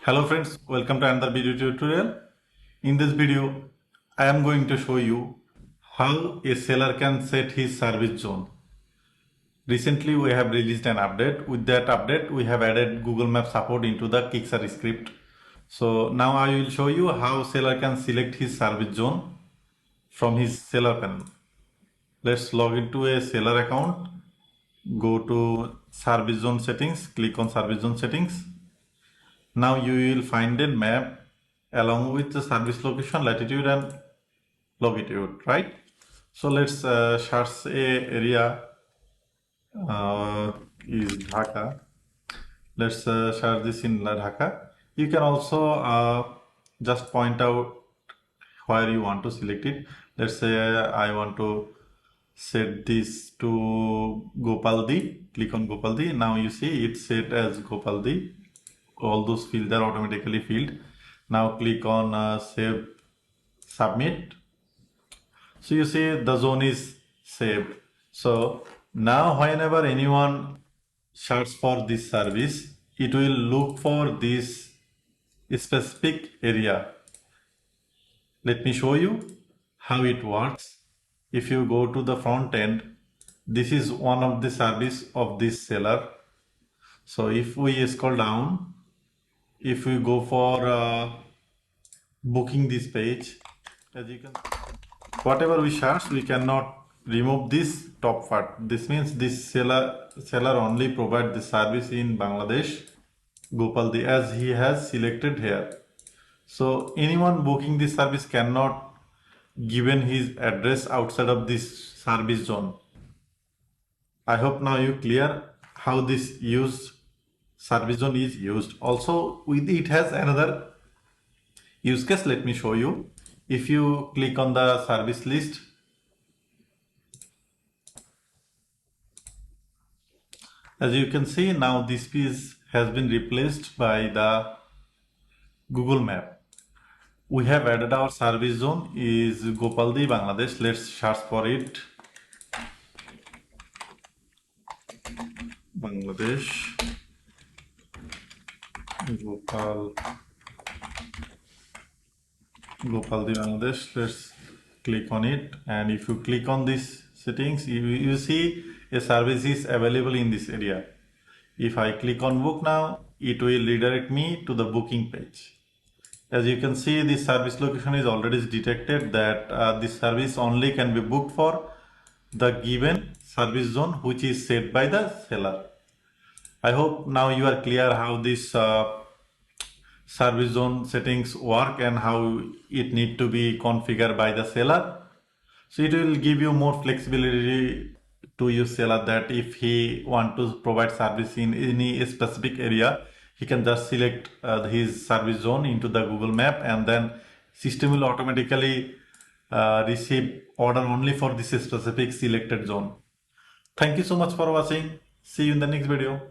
Hello friends, welcome to another video tutorial. In this video, I am going to show you how a seller can set his service zone. Recently, we have released an update. With that update, we have added Google Map support into the Qixer script. So now I will show you how seller can select his service zone from his seller panel. Let's log into a seller account. Go to service zone settings, click on service zone settings. Now you will find a map along with the service location, latitude and longitude, right? So let's search a area is Dhaka. Let's search this in Dhaka. You can also just point out where you want to select it. Let's say I want to set this to Gopaldi. Click on Gopaldi. Now you see it's set as Gopaldi. All those fields are automatically filled. Now click on save, submit. So you see the zone is saved. So now whenever anyone searches for this service, it will look for this specific area. Let me show you how it works. If you go to the front end, this is one of the service of this seller. So if we scroll down, if we go for booking this page, as you can, whatever we search, we cannot remove this top part. This means this seller only provide the service in Bangladesh, Gopaldi, as he has selected here. So anyone booking this service cannot given his address outside of this service zone. I hope now you clear how this service zone is used. Also, with it has another use case. Let me show you. If you click on the service list, as you can see, now this piece has been replaced by the Google Map. We have added our service zone is Gopaldi, Bangladesh. Let's search for it. Bangladesh. Gopaldi, Bangladesh. Let's click on it, and if you click on this settings, you see a service is available in this area. If I click on book now, it will redirect me to the booking page. As you can see, this service location is already detected that this service only can be booked for the given service zone which is set by the seller. I hope now you are clear how this service zone settings work and how it need to be configured by the seller. So it will give you more flexibility to your seller that if he want to provide service in any specific area, he can just select his service zone into the Google Map, and then system will automatically receive order only for this specific selected zone. Thank you so much for watching. See you in the next video.